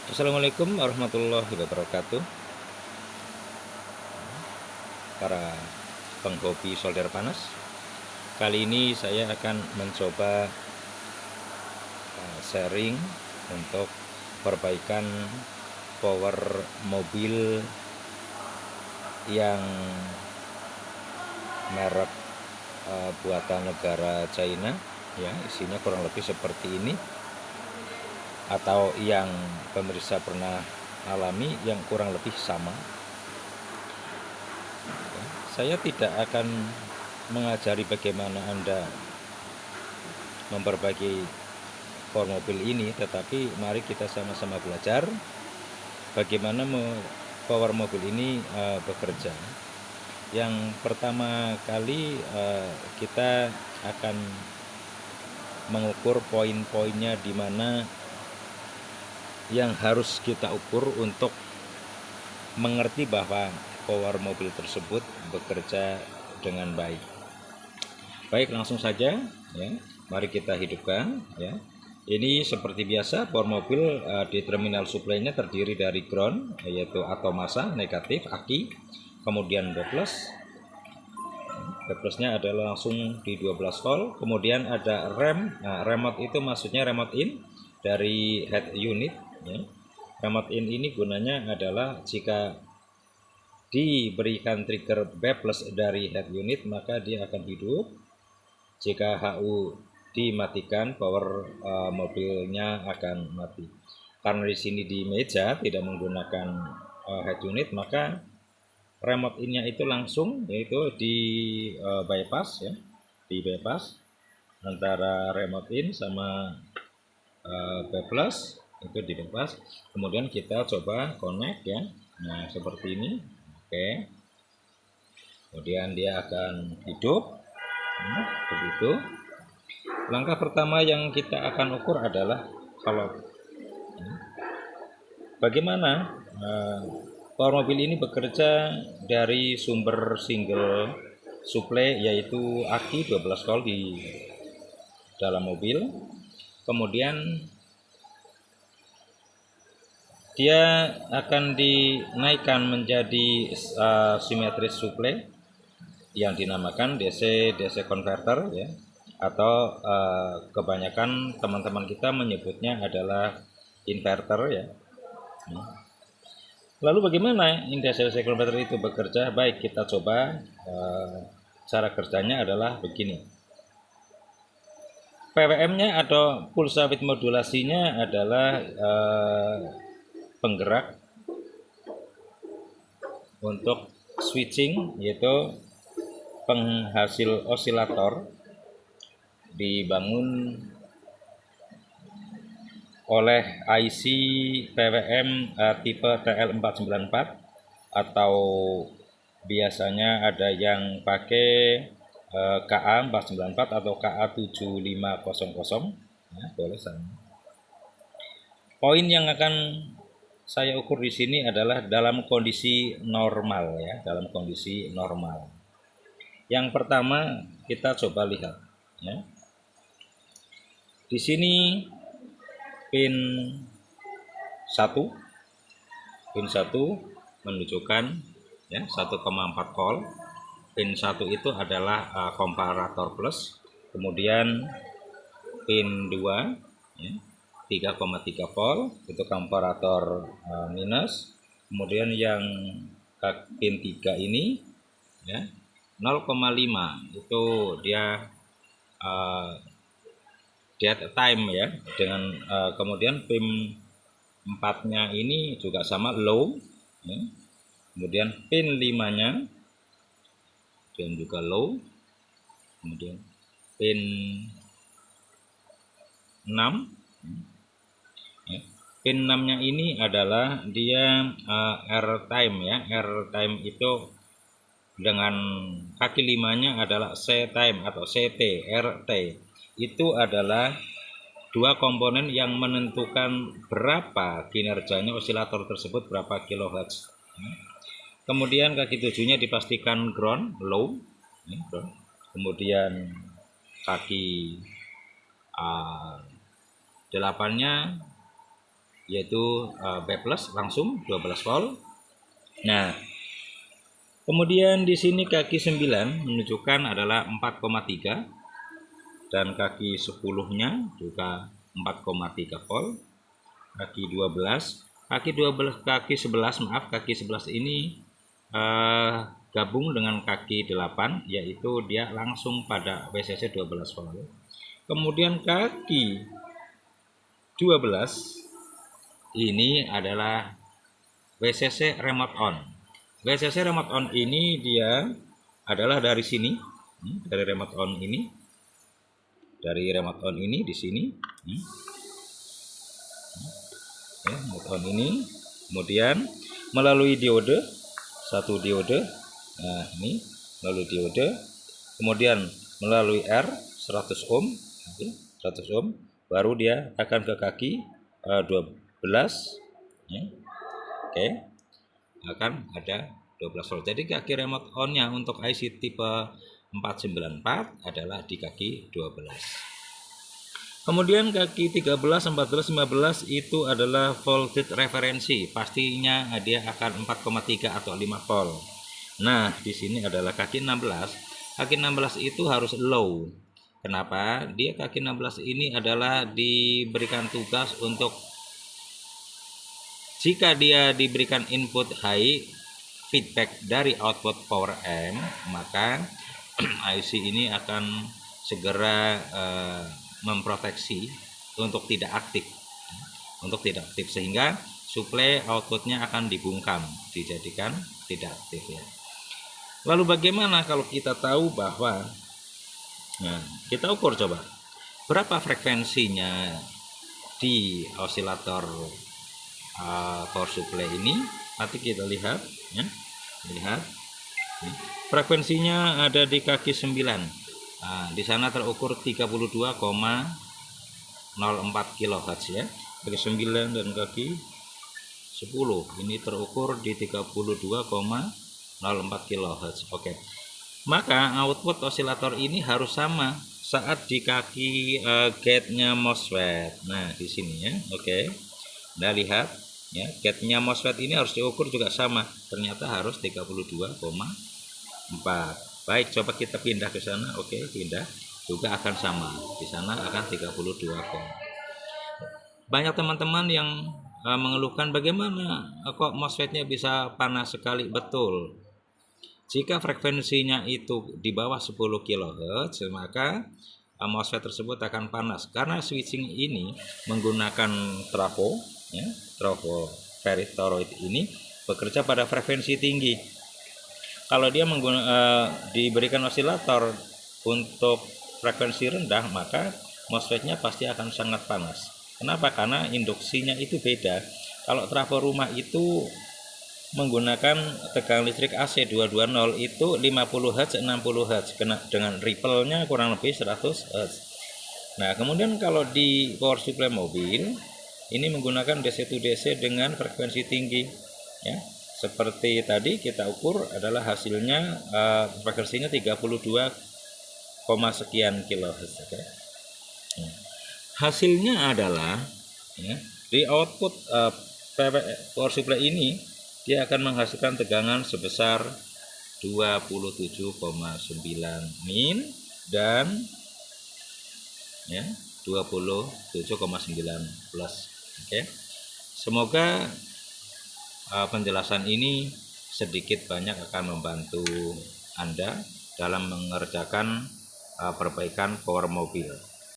Assalamualaikum warahmatullahi wabarakatuh. Para penghobi solder panas, kali ini saya akan mencoba sharing untuk perbaikan power mobil yang merek buatan negara China, ya, isinya kurang lebih seperti ini, atau yang pemirsa pernah alami yang kurang lebih sama. Saya tidak akan mengajari bagaimana Anda memperbaiki power mobil ini, tetapi mari kita sama-sama belajar bagaimana power mobil ini bekerja. Yang pertama kali kita akan mengukur poin-poinnya di mana yang harus kita ukur untuk mengerti bahwa power mobil tersebut bekerja dengan baik. Baik, langsung saja ya. Mari kita hidupkan ya. Ini seperti biasa power mobil di terminal supply-nya terdiri dari ground, yaitu atau massa negatif aki, kemudian B+. B+-nya adalah langsung di 12 volt, kemudian ada rem. Nah, remote itu maksudnya remote in dari head unit ya. Remote in ini gunanya adalah jika diberikan trigger B+ dari head unit maka dia akan hidup. Jika HU dimatikan, power mobilnya akan mati. Karena di sini di meja tidak menggunakan head unit, maka remote in-nya itu langsung yaitu di bypass ya, di bypass antara remote in sama B+ itu di bypass. Kemudian kita coba connect ya. Nah, seperti ini. Oke. Kemudian dia akan hidup. Begitu. Langkah pertama yang kita akan ukur adalah bagaimana power mobil ini bekerja dari sumber single supply, yaitu aki 12 volt di dalam mobil. Kemudian dia akan dinaikkan menjadi simetris supply yang dinamakan DC converter ya, atau kebanyakan teman-teman kita menyebutnya adalah inverter ya. Lalu bagaimana DC converter itu bekerja? Baik, kita coba. Cara kerjanya adalah begini. PWM-nya atau pulsa width modulasinya adalah penggerak untuk switching, yaitu penghasil osilator dibangun oleh IC PWM tipe TL494, atau biasanya ada yang pakai KA494 atau KA7500 ya, boleh sama. Poin yang akan saya ukur di sini adalah dalam kondisi normal ya, dalam kondisi normal. Yang pertama kita coba lihat ya. Di sini pin 1 menunjukkan ya 1,4 volt. Pin 1 itu adalah komparator plus. Kemudian pin 2 ya, 3,3 volt itu komparator minus. Kemudian yang pin 3 ini ya 0,5 itu dia dead time ya, dengan kemudian pin 4-nya ini juga sama low ya. Kemudian pin 5-nya dan juga low. Kemudian pin 6 ya. Pin 6-nya ini adalah dia R time ya. R time itu dengan kaki 5-nya adalah C time atau CT, RT. Itu adalah dua komponen yang menentukan berapa kinerjanya osilator tersebut, berapa kilohertz. Kemudian kaki 7-nya dipastikan ground, low. Kemudian kaki 8-nya yaitu B+ langsung 12 volt. Nah, kemudian di sini kaki 9 menunjukkan adalah 4,3 dan kaki 10-nya juga 4,3 volt. Kaki 11, kaki 11 maaf, kaki 11 ini gabung dengan kaki 8, yaitu dia langsung pada WCC 12 volt. Kemudian kaki 12 ini adalah WCC remote on. WCC remote on ini dia adalah dari sini, dari remote on ini, di sini, ya, remote on ini, kemudian melalui diode, satu diode, nah ini melalui diode, kemudian melalui R 100 ohm, 100 ohm, baru dia akan ke kaki 12, ya. Oke, akan ada 12 volt. Jadi kaki remote on-nya untuk IC tipe 494 adalah di kaki 12. Kemudian kaki 13, 14, 15 itu adalah voltage referensi. Pastinya dia akan 4,3 atau 5 volt. Nah, di sini adalah kaki 16. Kaki 16 itu harus low. Kenapa? Dia kaki 16 ini adalah diberikan tugas untuk jika dia diberikan input high feedback dari output power amp, maka IC ini akan segera memproteksi untuk tidak aktif, sehingga suplai outputnya akan dibungkam, dijadikan tidak aktif ya. Lalu bagaimana kalau kita tahu bahwa, nah, kita ukur coba berapa frekuensinya di osilator power supply ini. Nanti kita lihat ya, frekuensinya ada di kaki 9. Nah, di sana terukur 32,04 kHz ya. Kaki 9 dan kaki 10 ini terukur di 32,04 kHz. Oke. Maka output osilator ini harus sama saat di kaki gate-nya MOSFET. Nah, di sini ya. Oke. Nah, lihat ya, gate-nya MOSFET ini harus diukur juga sama. Ternyata harus 32,4. Baik, coba kita pindah ke sana. Oke, pindah. Juga akan sama. Di sana akan 32. Banyak teman-teman yang mengeluhkan bagaimana kok MOSFET-nya bisa panas sekali. Betul. Jika frekuensinya itu di bawah 10 kHz, maka MOSFET tersebut akan panas karena switching ini menggunakan trafo ya, trafo ferrite toroid ini bekerja pada frekuensi tinggi. Kalau dia diberikan osilator untuk frekuensi rendah, maka MOSFET-nya pasti akan sangat panas. Kenapa? Karena induksinya itu beda. Kalau trafo rumah itu menggunakan tegangan listrik AC 220 itu 50 Hz, 60 Hz dengan ripple-nya kurang lebih 100 Hz. Nah, kemudian kalau di power supply mobil ini menggunakan DC to DC dengan frekuensi tinggi ya. Seperti tadi kita ukur adalah hasilnya frekuensinya 32, sekian kHz. Okay. Hasilnya adalah ya, di output power supply ini dia akan menghasilkan tegangan sebesar 27,9 min dan ya 27,9 plus. Oke. Semoga penjelasan ini sedikit banyak akan membantu Anda dalam mengerjakan perbaikan power mobil.